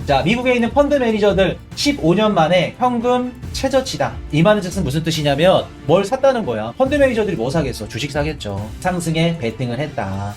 자, 미국에 있는 펀드 매니저들 15년 만에 현금 최저치다. 이 말은 즉슨 무슨 뜻이냐면 뭘 샀다는 거야. 펀드 매니저들이 뭐 사겠어? 주식 사겠죠. 상승에 베팅을 했다.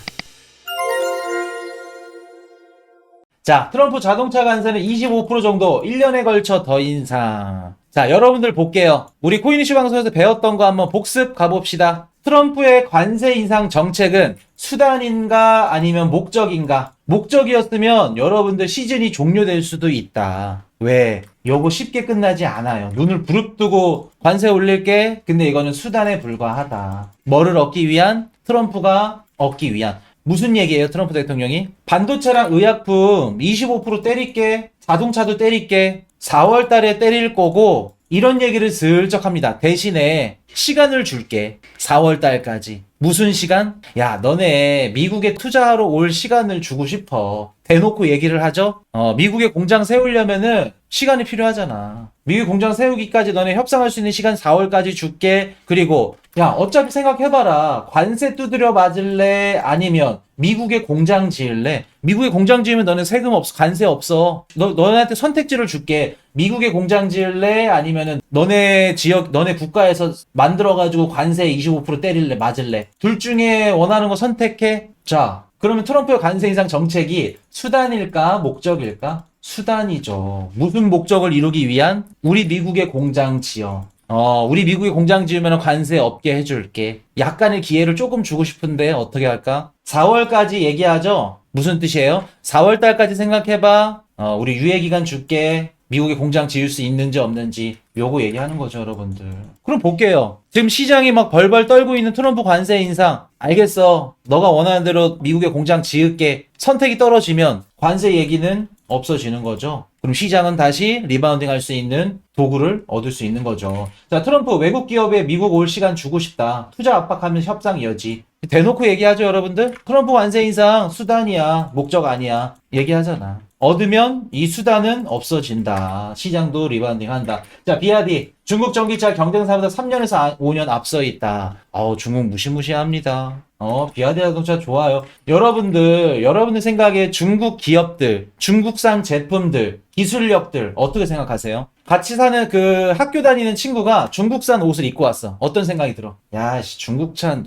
자, 트럼프 자동차 관세는 25% 정도 1년에 걸쳐 더 인상. 자, 여러분들 볼게요. 우리 코인이슈 방송에서 배웠던 거 한번 복습 가봅시다. 트럼프의 관세 인상 정책은 수단인가 아니면 목적인가? 목적이었으면 여러분들 시즌이 종료될 수도 있다. 왜? 요거 쉽게 끝나지 않아요. 눈을 부릅뜨고 관세 올릴게. 근데 이거는 수단에 불과하다. 뭐를 얻기 위한? 트럼프가 얻기 위한. 무슨 얘기예요, 트럼프 대통령이? 반도체랑 의약품 25% 때릴게. 자동차도 때릴게. 4월 달에 때릴 거고 이런 얘기를 슬쩍 합니다. 대신에 시간을 줄게. 4월 달까지. 무슨 시간? 야, 너네 미국에 투자하러 올 시간을 주고 싶어. 대놓고 얘기를 하죠? 미국에 공장 세우려면은 시간이 필요하잖아. 미국 공장 세우기까지 너네 협상할 수 있는 시간 4월까지 줄게. 그리고 야, 어차피 생각해봐라. 관세 두드려 맞을래? 아니면 미국에 공장 지을래? 미국에 공장 지으면 너네 세금 없어. 관세 없어. 너네한테 선택지를 줄게. 미국에 공장 지을래? 아니면은 너네 지역, 너네 국가에서 만들어가지고 관세 25% 때릴래? 맞을래? 둘 중에 원하는 거 선택해? 자, 그러면 트럼프의 관세 인상 정책이 수단일까? 목적일까? 수단이죠. 무슨 목적을 이루기 위한? 우리 미국에 공장 지어. 우리 미국에 공장 지으면 관세 없게 해줄게. 약간의 기회를 조금 주고 싶은데 어떻게 할까? 4월까지 얘기하죠? 무슨 뜻이에요? 4월 달까지 생각해봐. 우리 유예기간 줄게. 미국에 공장 지을 수 있는지 없는지 요거 얘기하는 거죠, 여러분들. 그럼 볼게요. 지금 시장이 막 벌벌 떨고 있는 트럼프 관세 인상. 알겠어. 너가 원하는 대로 미국에 공장 지을게. 선택이 떨어지면 관세 얘기는 없어지는 거죠. 그럼 시장은 다시 리바운딩 할 수 있는 도구를 얻을 수 있는 거죠. 자, 트럼프 외국 기업에 미국 올 시간 주고 싶다. 투자 압박하면 협상 여지. 대놓고 얘기하죠, 여러분들. 트럼프 관세 인상 수단이야. 목적 아니야. 얘기하잖아. 얻으면 이 수단은 없어진다. 시장도 리바운딩 한다. 자, 비아디. 중국 전기차 경쟁사보다 3년에서 5년 앞서 있다. 중국 무시무시합니다. 비아디 자동차 좋아요. 여러분들 생각에 중국 기업들, 중국산 제품들, 기술력들 어떻게 생각하세요? 같이 사는 그 학교 다니는 친구가 중국산 옷을 입고 왔어. 어떤 생각이 들어? 야, 중국산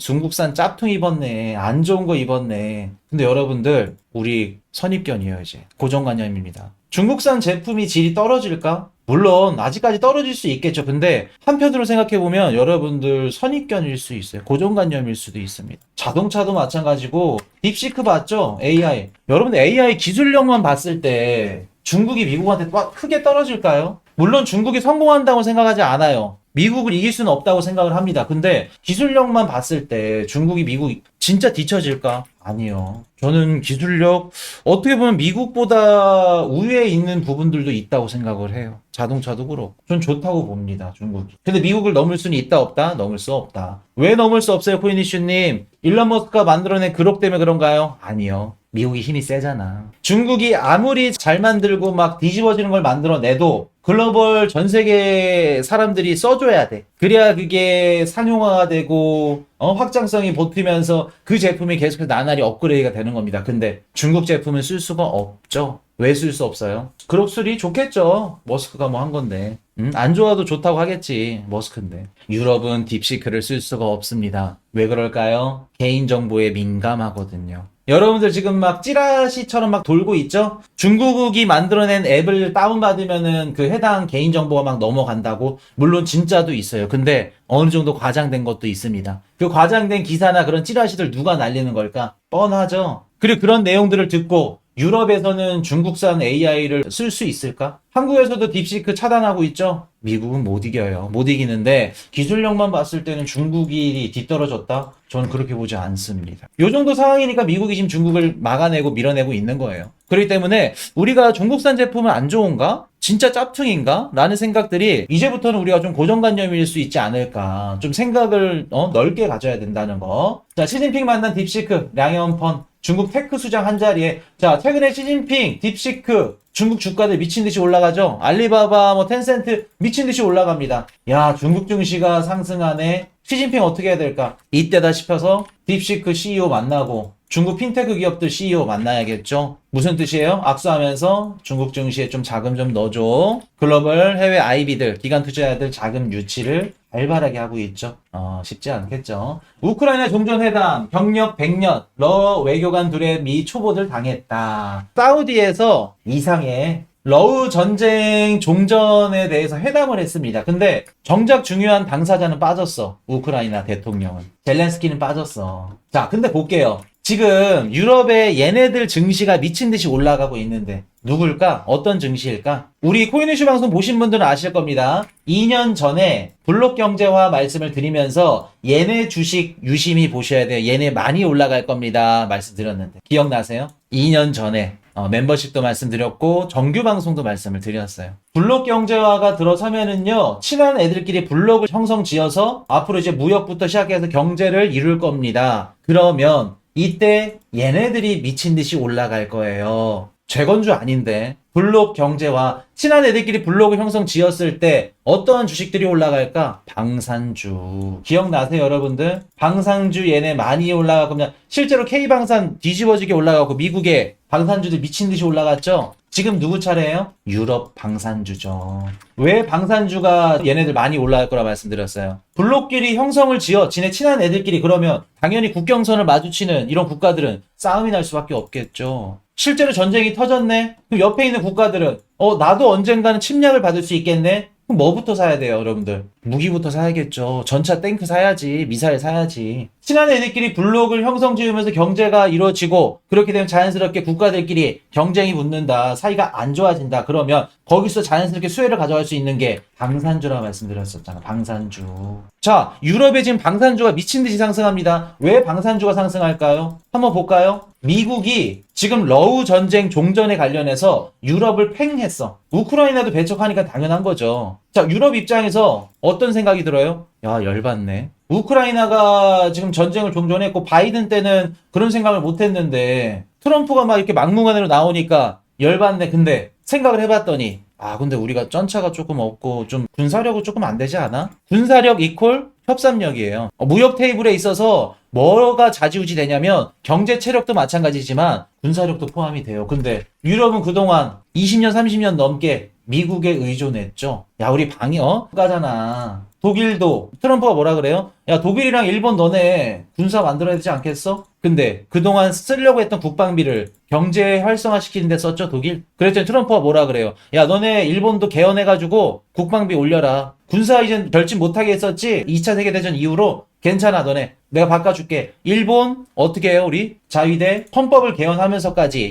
짭퉁 입었네. 안 좋은 거 입었네. 근데 여러분들, 우리 선입견이에요, 이제. 고정관념입니다. 중국산 제품이 질이 떨어질까? 물론 아직까지 떨어질 수 있겠죠. 근데 한편으로 생각해보면 여러분들 선입견일 수 있어요. 고정관념일 수도 있습니다. 자동차도 마찬가지고 딥시크 봤죠? AI. 여러분들 AI 기술력만 봤을 때 중국이 미국한테 크게 떨어질까요? 물론 중국이 성공한다고 생각하지 않아요. 미국을 이길 수는 없다고 생각을 합니다. 근데 기술력만 봤을 때 중국이 미국 진짜 뒤처질까? 아니요. 저는 기술력 어떻게 보면 미국보다 우위에 있는 부분들도 있다고 생각을 해요. 자동차도 그렇고. 전 좋다고 봅니다. 중국이. 근데 미국을 넘을 수는 있다 없다? 넘을 수 없다. 왜 넘을 수 없어요, 코인이슈님? 일론 머스크가 만들어낸 그룹 때문에 그런가요? 아니요. 미국이 힘이 세잖아. 중국이 아무리 잘 만들고 막 뒤집어지는 걸 만들어내도 글로벌 전 세계 사람들이 써줘야 돼. 그래야 그게 상용화가 되고 확장성이 버티면서 그 제품이 계속해서 나날이 업그레이드가 되는 겁니다. 근데 중국 제품은 쓸 수가 없죠. 왜 쓸 수 없어요? 그럭술이 좋겠죠. 머스크가 뭐 한 건데. 안 좋아도 좋다고 하겠지. 머스크인데. 유럽은 딥시크를 쓸 수가 없습니다. 왜 그럴까요? 개인정보에 민감하거든요. 여러분들 지금 막 찌라시처럼 막 돌고 있죠? 중국이 만들어낸 앱을 다운받으면은 그 해당 개인정보가 막 넘어간다고? 물론 진짜도 있어요. 근데 어느 정도 과장된 것도 있습니다. 그 과장된 기사나 그런 찌라시들 누가 날리는 걸까? 뻔하죠? 그리고 그런 내용들을 듣고 유럽에서는 중국산 AI를 쓸 수 있을까? 한국에서도 딥시크 차단하고 있죠? 미국은 못 이겨요. 못 이기는데 기술력만 봤을 때는 중국이 뒤떨어졌다? 저는 그렇게 보지 않습니다. 요 정도 상황이니까 미국이 지금 중국을 막아내고 밀어내고 있는 거예요. 그렇기 때문에 우리가 중국산 제품은 안 좋은가? 진짜 짭퉁인가? 라는 생각들이 이제부터는 우리가 좀 고정관념일 수 있지 않을까. 좀 생각을 넓게 가져야 된다는 거. 자, 시진핑 만난 딥시크, 량현펀. 중국 테크 수장 한 자리에. 자, 최근에 시진핑, 딥시크, 중국 주가들 미친듯이 올라가죠? 알리바바, 텐센트 미친듯이 올라갑니다. 야, 중국 증시가 상승하네. 시진핑 어떻게 해야 될까? 이때다 싶어서 딥시크 CEO 만나고 중국 핀테크 기업들 CEO 만나야겠죠. 무슨 뜻이에요? 악수하면서 중국 증시에 좀 자금 좀 넣어줘. 글로벌 해외 IB들, 기관 투자자들 자금 유치를 활발하게 하고 있죠. 쉽지 않겠죠. 우크라이나 종전회담, 경력 100년, 러 외교관 둘의 미 초보들 당했다. 사우디에서 이상의 러우 전쟁 종전에 대해서 회담을 했습니다. 근데 정작 중요한 당사자는 빠졌어. 우크라이나 대통령은. 젤렌스키는 빠졌어. 자, 근데 볼게요. 지금 유럽의 얘네들 증시가 미친 듯이 올라가고 있는데 누굴까? 어떤 증시일까? 우리 코인이슈 방송 보신 분들은 아실 겁니다. 2년 전에 블록 경제화 말씀을 드리면서 얘네 주식 유심히 보셔야 돼요. 얘네 많이 올라갈 겁니다. 말씀드렸는데 기억나세요? 2년 전에 멤버십도 말씀드렸고 정규 방송도 말씀을 드렸어요. 블록 경제화가 들어서면은요, 친한 애들끼리 블록을 형성 지어서 앞으로 이제 무역부터 시작해서 경제를 이룰 겁니다. 그러면 이때 얘네들이 미친 듯이 올라갈 거예요. 재건주 아닌데. 블록 경제화, 친한 애들끼리 블록을 형성 지었을 때 어떠한 주식들이 올라갈까? 방산주. 기억나세요, 여러분들? 방산주 얘네 많이 올라가고, 그냥 실제로 K방산 뒤집어지게 올라가고, 미국의 방산주들 미친 듯이 올라갔죠? 지금 누구 차례예요? 유럽 방산주죠. 왜 방산주가 얘네들 많이 올라갈 거라 말씀드렸어요? 블록끼리 형성을 지어, 지네 친한 애들끼리, 그러면 당연히 국경선을 마주치는 이런 국가들은 싸움이 날 수밖에 없겠죠. 실제로 전쟁이 터졌네? 그럼 옆에 있는 국가들은 나도 언젠가는 침략을 받을 수 있겠네? 그럼 뭐부터 사야 돼요, 여러분들? 무기부터 사야겠죠. 전차 탱크 사야지, 미사일 사야지. 친한 애들끼리 블록을 형성 지으면서 경제가 이루어지고, 그렇게 되면 자연스럽게 국가들끼리 경쟁이 붙는다, 사이가 안 좋아진다. 그러면 거기서 자연스럽게 수혜를 가져갈 수 있는 게 방산주라고 말씀드렸었잖아. 방산주. 자, 유럽에 지금 방산주가 미친 듯이 상승합니다. 왜 방산주가 상승할까요? 한번 볼까요? 미국이 지금 러우 전쟁 종전에 관련해서 유럽을 팽했어. 우크라이나도 배척하니까 당연한 거죠. 자, 유럽 입장에서 어떤 생각이 들어요? 야, 열받네. 우크라이나가 지금 전쟁을 종전했고 바이든 때는 그런 생각을 못 했는데 트럼프가 막 이렇게 막무가내로 나오니까 열받네. 근데 생각을 해봤더니 근데 우리가 전차가 조금 없고 좀 군사력은 조금 안 되지 않아? 군사력 이퀄 협상력이에요. 무역 테이블에 있어서 뭐가 좌지우지 되냐면 경제 체력도 마찬가지지만 군사력도 포함이 돼요. 근데 유럽은 그동안 20년 30년 넘게 미국에 의존했죠. 야, 우리 가잖아. 독일도 트럼프가 뭐라 그래요? 야, 독일이랑 일본 너네 군사 만들어야 되지 않겠어? 근데 그동안 쓰려고 했던 국방비를 경제 활성화 시키는 데 썼죠, 독일? 그랬더니 트럼프가 뭐라 그래요? 야, 너네 일본도 개헌해가지고 국방비 올려라. 군사 이젠 결집 못하게 했었지? 2차 세계대전 이후로 괜찮아, 너네. 내가 바꿔줄게. 일본 어떻게 해요, 우리? 자위대 헌법을 개헌하면서까지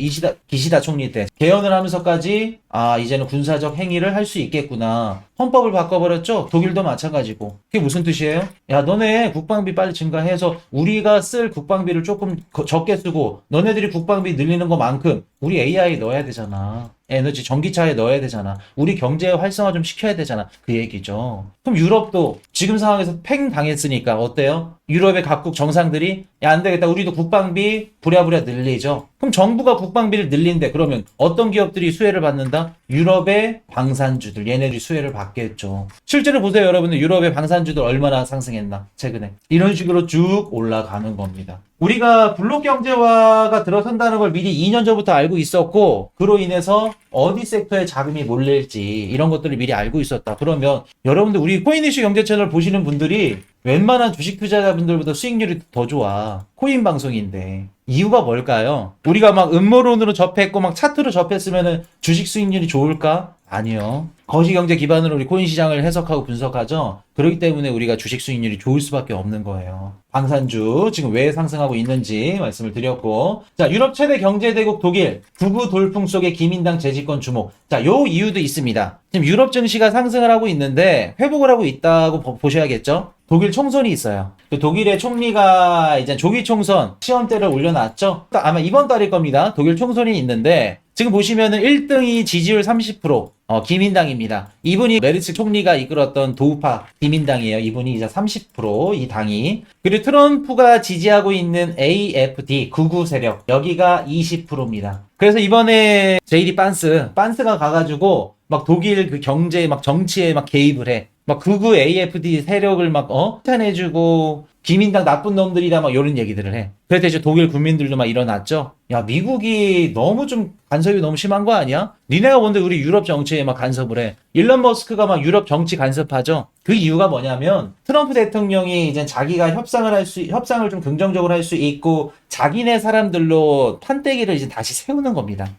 기시다 총리 때 개헌을 하면서까지 이제는 군사적 행위를 할 수 있겠구나. 헌법을 바꿔버렸죠? 독일도 마찬가지고. 그게 무슨 뜻이에요? 야, 너네 국방비 빨리 증가해서 우리가 쓸 국방비를 조금 적게 쓰고 너네들이 국방비 늘리는 것만큼 우리 AI 넣어야 되잖아. 에너지 전기차에 넣어야 되잖아. 우리 경제 활성화 좀 시켜야 되잖아. 그 얘기죠. 그럼 유럽도 지금 상황에서 팽 당했으니까 어때요? 유럽의 각국 정상들이 야, 안 되겠다. 우리도 국방비 부랴부랴 늘리죠. 그럼 정부가 국방비를 늘린대. 그러면 어떤 기업들이 수혜를 받는다? 유럽의 방산주들, 얘네들이 수혜를 받겠죠. 실제로 보세요, 여러분들. 유럽의 방산주들 얼마나 상승했나, 최근에. 이런 식으로 쭉 올라가는 겁니다. 우리가 블록 경제화가 들어선다는 걸 미리 2년 전부터 알고 있었고, 그로 인해서 어디 섹터에 자금이 몰릴지 이런 것들을 미리 알고 있었다. 그러면 여러분들, 우리 코인이슈 경제 채널 보시는 분들이 웬만한 주식 투자자분들보다 수익률이 더 좋아. 코인 방송인데. 이유가 뭘까요? 우리가 막 음모론으로 접했고 막 차트로 접했으면은 주식 수익률이 좋을까? 아니요. 거시경제 기반으로 우리 코인 시장을 해석하고 분석하죠. 그렇기 때문에 우리가 주식 수익률이 좋을 수밖에 없는 거예요. 방산주 지금 왜 상승하고 있는지 말씀을 드렸고, 자, 유럽 최대 경제대국 독일 극우 돌풍 속의 기민당 재집권 주목. 자, 요 이유도 있습니다. 지금 유럽 증시가 상승을 하고 있는데 회복을 하고 있다고 보셔야겠죠. 독일 총선이 있어요. 그 독일의 총리가 이제 조기 총선 시험대를 올려놨죠. 아마 이번 달일 겁니다. 독일 총선이 있는데 지금 보시면은 1등이 지지율 30%, 기민당입니다. 이분이 메르츠 총리가 이끌었던 도우파 기민당이에요. 이분이 이제 30%이 당이. 그리고 트럼프가 지지하고 있는 AFD 극우 세력, 여기가 20%입니다. 그래서 이번에 JD 빤스가 가가지고 막 독일 그 경제 막 정치에 막 개입을 해. 막 극우 AFD 세력을 막 탄해주고 기민당 나쁜 놈들이다 막 이런 얘기들을 해. 그래서 이제 독일 국민들도 막 일어났죠. 야, 미국이 너무 좀 간섭이 너무 심한 거 아니야? 니네가 뭔데 우리 유럽 정치에 막 간섭을 해. 일론 머스크가 막 유럽 정치 간섭하죠. 그 이유가 뭐냐면 트럼프 대통령이 이제 자기가 협상을 좀 긍정적으로 할 수 있고 자기네 사람들로 판때기를 이제 다시 세우는 겁니다.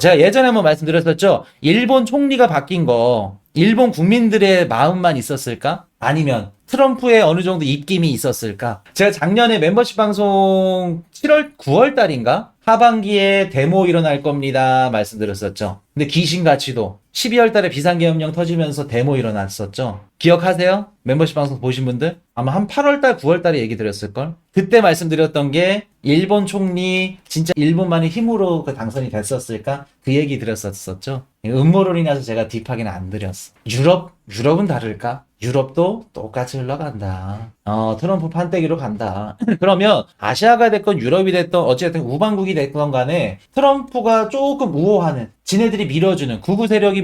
제가 예전에 한번 말씀드렸었죠. 일본 총리가 바뀐 거 일본 국민들의 마음만 있었을까? 아니면 트럼프의 어느 정도 입김이 있었을까? 제가 작년에 멤버십 방송 7월, 9월 달인가? 하반기에 데모 일어날 겁니다. 말씀드렸었죠. 근데 귀신같이도 12월 달에 비상계엄령 터지면서 데모 일어났었죠. 기억하세요? 멤버십 방송 보신 분들? 아마 한 8월 달, 9월 달에 얘기 드렸을걸? 그때 말씀드렸던 게 일본 총리 진짜 일본만의 힘으로 그 당선이 됐었을까? 그 얘기 드렸었죠. 음모론이라서 제가 딥하게는 안 드렸어. 유럽은 다를까? 유럽도 똑같이 흘러간다. 트럼프 판때기로 간다. 그러면 아시아가 됐건 유럽이 됐건 어쨌든 우방국이 됐건 간에 트럼프가 조금 우호하는 지네들이 밀어주는 극우 세력이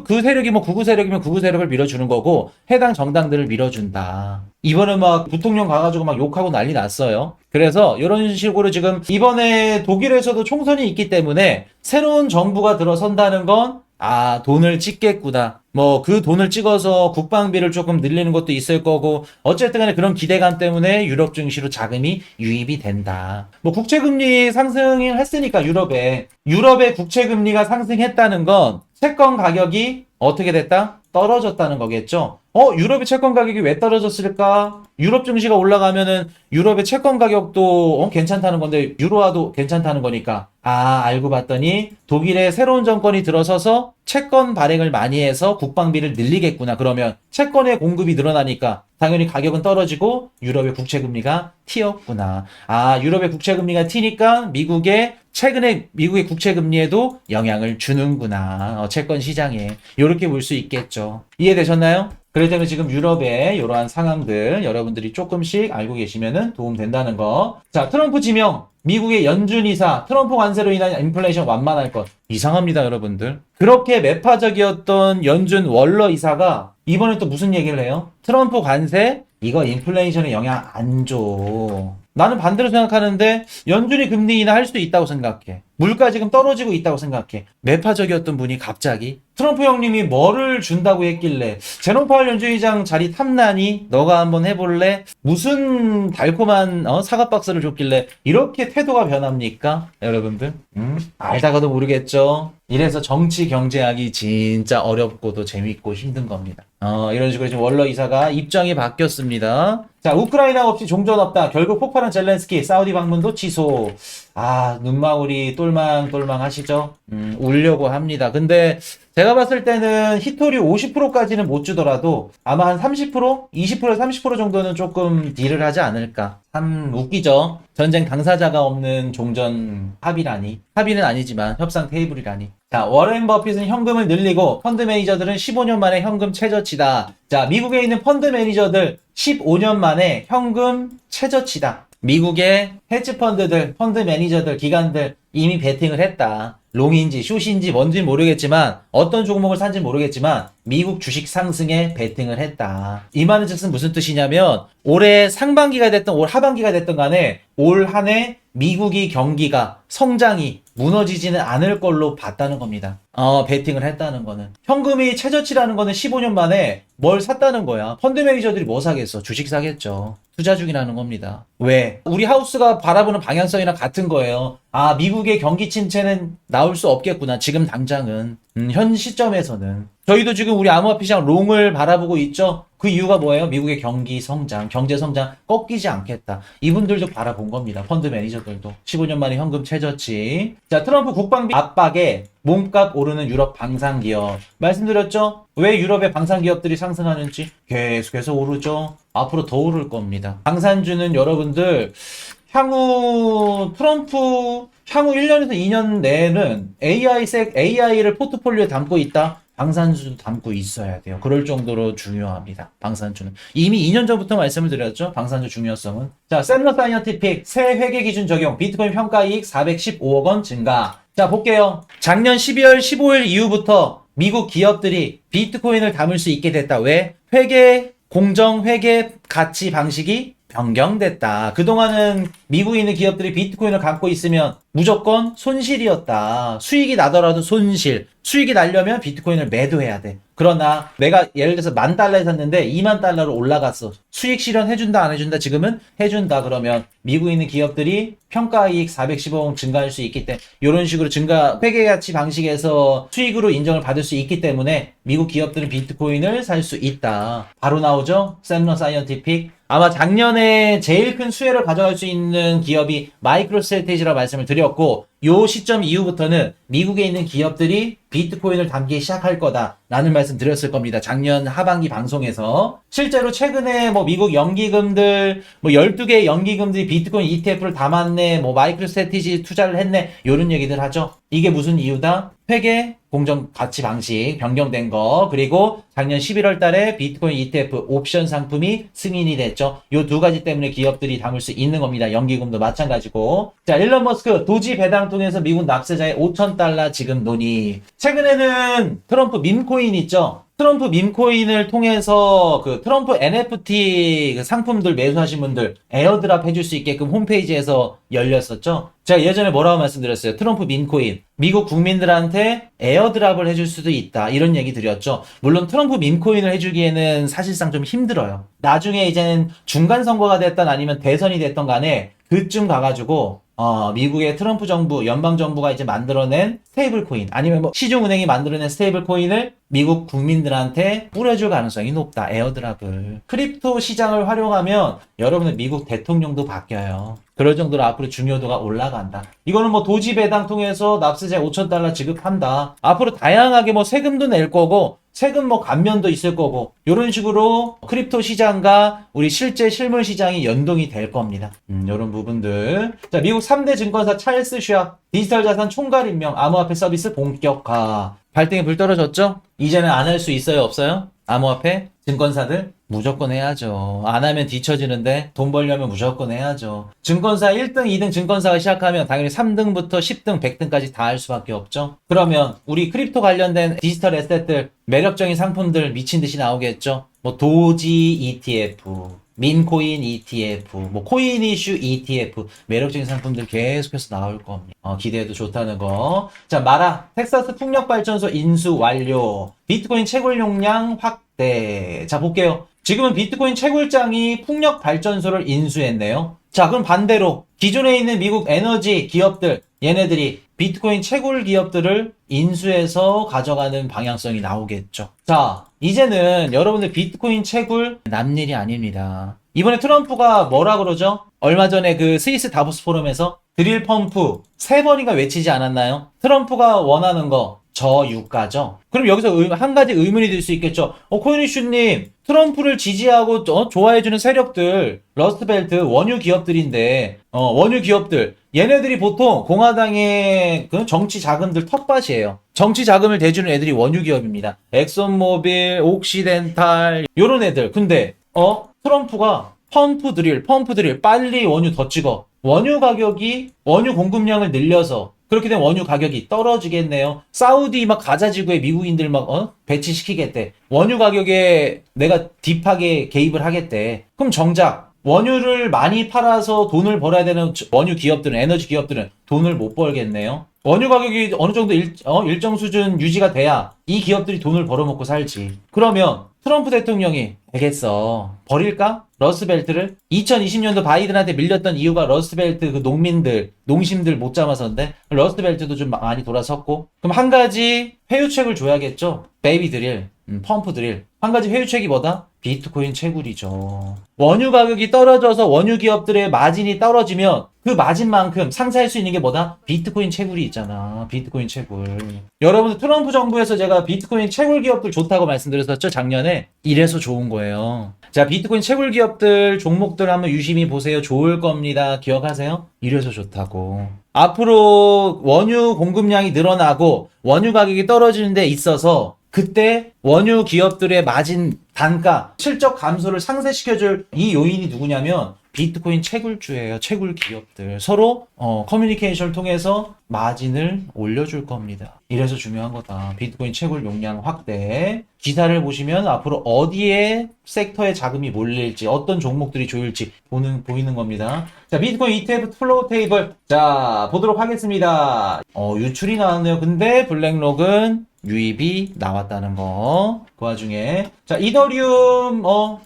그 세력이 극우 세력이면 극우 세력을 밀어주는 거고 해당 정당들을 밀어준다. 이번에 막 부통령 가가지고 막 욕하고 난리 났어요. 그래서 이런 식으로 지금 이번에 독일에서도 총선이 있기 때문에 새로운 정부가 들어선다는 건 돈을 찍겠구나. 그 돈을 찍어서 국방비를 조금 늘리는 것도 있을 거고, 어쨌든 간에 그런 기대감 때문에 유럽 증시로 자금이 유입이 된다. 국채금리 상승을 했으니까 유럽의 국채금리가 상승했다는 건 채권 가격이 어떻게 됐다? 떨어졌다는 거겠죠? 유럽의 채권 가격이 왜 떨어졌을까? 유럽 증시가 올라가면은 유럽의 채권 가격도 괜찮다는 건데 유로화도 괜찮다는 거니까 알고 봤더니 독일의 새로운 정권이 들어서서 채권 발행을 많이 해서 국방비를 늘리겠구나. 그러면 채권의 공급이 늘어나니까 당연히 가격은 떨어지고 유럽의 국채금리가 튀었구나. 유럽의 국채금리가 튀니까 최근에 미국의 국채금리에도 영향을 주는구나. 채권 시장에. 이렇게 볼 수 있겠죠. 이해되셨나요? 그렇기 때문에 지금 유럽의 이러한 상황들 여러분들이 조금씩 알고 계시면 도움된다는 거. 자, 트럼프 지명. 미국의 연준 이사, 트럼프 관세로 인한 인플레이션 완만할 것. 이상합니다, 여러분들. 그렇게 매파적이었던 연준 월러 이사가 이번에 또 무슨 얘기를 해요? 트럼프 관세? 이거 인플레이션에 영향 안 줘. 나는 반대로 생각하는데 연준이 금리 인하할 수 있다고 생각해. 물가 지금 떨어지고 있다고 생각해. 매파적이었던 분이 갑자기 트럼프 형님이 뭐를 준다고 했길래 제롬 파월 연준의장 자리 탐나니? 너가 한번 해볼래? 무슨 달콤한 사과 박스를 줬길래 이렇게 태도가 변합니까? 여러분들? 알다가도 모르겠죠? 이래서 정치 경제학이 진짜 어렵고도 재밌고 힘든 겁니다. 이런 식으로 지금 월러 이사가 입장이 바뀌었습니다. 자, 우크라이나 없이 종전 없다. 결국 폭발한 젤렌스키 사우디 방문도 취소. 눈망울이 똘망똘망 하시죠? 울려고 합니다. 근데 제가 봤을 때는 히토리 50%까지는 못 주더라도 아마 한 30%? 20%에서 30% 정도는 조금 딜을 하지 않을까. 참 웃기죠? 전쟁 당사자가 없는 종전 합의라니. 합의는 아니지만 협상 테이블이라니. 자, 워렌 버핏은 현금을 늘리고 펀드 매니저들은 15년 만에 현금 최저치다. 자, 미국에 있는 펀드 매니저들 15년 만에 현금 최저치다. 미국의 헤지펀드들, 펀드 매니저들, 기관들 이미 베팅을 했다. 롱인지 숏인지 뭔지 모르겠지만 어떤 종목을 산지 모르겠지만 미국 주식 상승에 베팅을 했다. 이 말은 즉슨 무슨 뜻이냐면 올해 상반기가 됐던 올 하반기가 됐던 간에 올 한 해 미국이 경기가 성장이 무너지지는 않을 걸로 봤다는 겁니다. 베팅을 했다는 거는. 현금이 최저치라는 거는 15년 만에 뭘 샀다는 거야. 펀드 매니저들이 뭐 사겠어? 주식 사겠죠. 투자 중이라는 겁니다. 왜? 우리 하우스가 바라보는 방향성이랑 같은 거예요. 미국의 경기 침체는 나올 수 없겠구나. 지금 당장은. 현 시점에서는. 저희도 지금 우리 암호화폐 시장 롱을 바라보고 있죠. 그 이유가 뭐예요? 미국의 경기 성장, 경제 성장 꺾이지 않겠다. 이분들도 바라본 겁니다. 펀드 매니저들도. 15년 만에 현금 최저치. 자, 트럼프 국방비 압박에 몸값 오르는 유럽 방산기업. 말씀드렸죠? 왜 유럽의 방산기업들이 상승하는지 계속해서 오르죠. 앞으로 더 오를 겁니다. 방산주는 여러분들 향후 1년에서 2년 내에는 AI를 포트폴리오에 담고 있다. 방산주도 담고 있어야 돼요. 그럴 정도로 중요합니다. 방산주는. 이미 2년 전부터 말씀을 드렸죠. 방산주 중요성은. 자, 셀러 사이언티픽 새 회계 기준 적용 비트코인 평가이익 415억 원 증가. 자, 볼게요. 작년 12월 15일 이후부터 미국 기업들이 비트코인을 담을 수 있게 됐다. 왜? 공정 회계 가치 방식이 변경됐다. 그동안은 미국에 있는 기업들이 비트코인을 갖고 있으면 무조건 손실이었다. 수익이 나더라도 손실. 수익이 나려면 비트코인을 매도해야 돼. 그러나 내가 예를 들어서 $10,000에 샀는데 $20,000로 올라갔어. 수익 실현해준다 안 해준다? 지금은 해준다. 그러면 미국에 있는 기업들이 평가이익 415억 증가할 수 있기 때문에 이런 식으로 증가 회계가치 방식에서 수익으로 인정을 받을 수 있기 때문에 미국 기업들은 비트코인을 살 수 있다. 바로 나오죠? 샘러 사이언티픽. 아마 작년에 제일 큰 수혜를 가져갈 수 있는 기업이 마이크로스트래티지라고 말씀을 드렸고 요 시점 이후부터는 미국에 있는 기업들이 비트코인을 담기 시작할 거다라는 말씀 드렸을 겁니다. 작년 하반기 방송에서. 실제로 최근에 뭐 미국 연기금들 뭐 12개의 연기금들이 비트코인 ETF를 담았네, 뭐 마이크로스트래티지 투자를 했네, 요런 얘기들 하죠. 이게 무슨 이유다? 회계 공정 가치 방식 변경된 거, 그리고 작년 11월 달에 비트코인 ETF 옵션 상품이 승인이 됐죠. 요 두 가지 때문에 기업들이 담을 수 있는 겁니다. 연기금도 마찬가지고. 자, 일론 머스크 도지 배당 통해서 미국 납세자의 $5,000 지급 논의. 최근에는 트럼프 밈코인 있죠. 트럼프 밈코인을 통해서 그 트럼프 NFT 그 상품들 매수하신 분들 에어드랍 해줄 수 있게끔 홈페이지에서 열렸었죠. 제가 예전에 뭐라고 말씀드렸어요. 트럼프 밈코인. 미국 국민들한테 에어드랍을 해줄 수도 있다. 이런 얘기 드렸죠. 물론 트럼프 밈코인을 해주기에는 사실상 좀 힘들어요. 나중에 이제는 중간 선거가 됐던 아니면 대선이 됐던 간에 그쯤 가가지고 미국의 트럼프 정부, 연방 정부가 이제 만들어낸 스테이블 코인, 아니면 뭐 시중은행이 만들어낸 스테이블 코인을 미국 국민들한테 뿌려줄 가능성이 높다. 에어드랍을. 크립토 시장을 활용하면 여러분의 미국 대통령도 바뀌어요. 그럴 정도로 앞으로 중요도가 올라간다. 이거는 뭐 도지 배당 통해서 납세자에 $5,000 지급한다. 앞으로 다양하게 뭐 세금도 낼 거고, 세금 뭐 감면도 있을 거고, 이런 식으로 크립토 시장과 우리 실제 실물 시장이 연동이 될 겁니다. 이런 부분들. 자, 미국 3대 증권사 찰스 슈왑 디지털 자산 총괄 임명 암호화폐 서비스 본격화. 발등에 불 떨어졌죠? 이제는 안 할 수 있어요, 없어요? 암호화폐 증권사들 무조건 해야죠. 안 하면 뒤처지는데 돈 벌려면 무조건 해야죠. 증권사 1등, 2등 증권사가 시작하면 당연히 3등부터 10등, 100등까지 다 할 수밖에 없죠. 그러면 우리 크립토 관련된 디지털 에셋들, 매력적인 상품들 미친 듯이 나오겠죠. 뭐 도지 ETF, 민코인 ETF, 뭐 코인 이슈 ETF, 매력적인 상품들 계속해서 나올 겁니다. 기대해도 좋다는 거. 자, 마라 텍사스 풍력발전소 인수 완료. 비트코인 채굴 용량 확대. 자, 볼게요. 지금은 비트코인 채굴장이 풍력발전소를 인수했네요. 자, 그럼 반대로 기존에 있는 미국 에너지 기업들, 얘네들이 비트코인 채굴 기업들을 인수해서 가져가는 방향성이 나오겠죠. 자, 이제는 여러분들 비트코인 채굴 남일이 아닙니다. 이번에 트럼프가 뭐라 그러죠? 얼마 전에 그 스위스 다보스 포럼에서 드릴 펌프 3번인가 외치지 않았나요? 트럼프가 원하는 거 저유가죠. 그럼 여기서 한 가지 의문이 들 수 있겠죠. 코인이슈님, 트럼프를 지지하고 좋아해주는 세력들, 러스트벨트 원유 기업들인데, 원유 기업들, 얘네들이 보통 공화당의 그 정치 자금들 텃밭이에요. 정치 자금을 대주는 애들이 원유 기업입니다. 엑손모빌, 옥시덴탈, 요런 애들. 근데 트럼프가 펌프 드릴, 빨리 원유 더 찍어. 원유 공급량을 늘려서 그렇게 되면 원유 가격이 떨어지겠네요. 사우디 막 가자지구에 미국인들 막 배치시키겠대. 원유 가격에 내가 딥하게 개입을 하겠대. 그럼 정작 원유를 많이 팔아서 돈을 벌어야 되는 원유 기업들은, 에너지 기업들은 돈을 못 벌겠네요. 원유 가격이 어느 정도 일정 수준 유지가 돼야 이 기업들이 돈을 벌어먹고 살지. 그러면 트럼프 대통령이 되겠어. 버릴까? 러스트벨트를? 2020년도 바이든한테 밀렸던 이유가 러스트벨트 그 농심들 못 잡아서인데 러스트벨트도 좀 많이 돌아섰고, 그럼 한 가지 회유책을 줘야겠죠? 베이비 드릴, 펌프 드릴. 한 가지 회유책이 뭐다? 비트코인 채굴이죠. 원유 가격이 떨어져서 원유 기업들의 마진이 떨어지면 그 마진만큼 상쇄할 수 있는 게 뭐다? 비트코인 채굴이 있잖아. 비트코인 채굴. 여러분들 트럼프 정부에서 제가 비트코인 채굴 기업들 좋다고 말씀드렸었죠? 작년에. 이래서 좋은 거예요. 자, 비트코인 채굴 기업들 종목들 한번 유심히 보세요. 좋을 겁니다. 기억하세요? 이래서 좋다고. 앞으로 원유 공급량이 늘어나고 원유 가격이 떨어지는 데 있어서 그때 원유 기업들의 마진 단가, 실적 감소를 상쇄시켜줄 이 요인이 누구냐면 비트코인 채굴주예요. 채굴 기업들. 서로 커뮤니케이션을 통해서 마진을 올려줄 겁니다. 이래서 중요한 거다. 비트코인 채굴 용량 확대. 기사를 보시면 앞으로 어디에 섹터에 자금이 몰릴지, 어떤 종목들이 조일지 보이는 겁니다. 자, 비트코인 ETF 플로우 테이블. 자, 보도록 하겠습니다. 유출이 나왔네요. 근데 블랙록은 유입이 나왔다는 거. 그 와중에 자, 이더리움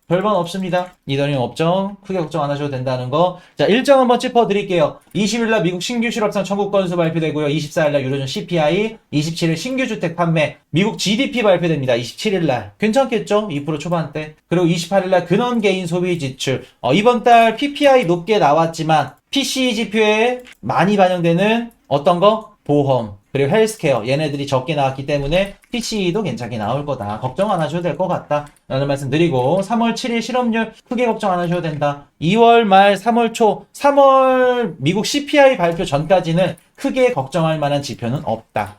별반 없습니다. 이더리움 없죠. 크게 걱정 안 하셔도 된다는 거. 자, 일정 한번 짚어드릴게요. 20일날 미국 신규 실업상 청구 건수 발표되고요. 24일날 유로존 CPI, 27일 신규 주택 판매, 미국 GDP 발표됩니다. 27일날 괜찮겠죠? 2% 초반대. 그리고 28일날 근원 개인 소비 지출. 이번 달 PPI 높게 나왔지만 PCE 지표에 많이 반영되는 어떤 거? 보험, 그리고 헬스케어, 얘네들이 적게 나왔기 때문에 PCE도 괜찮게 나올 거다. 걱정 안 하셔도 될 것 같다 라는 말씀 드리고, 3월 7일 실업률 크게 걱정 안 하셔도 된다. 2월 말 3월 초 3월 미국 CPI 발표 전까지는 크게 걱정할 만한 지표는 없다.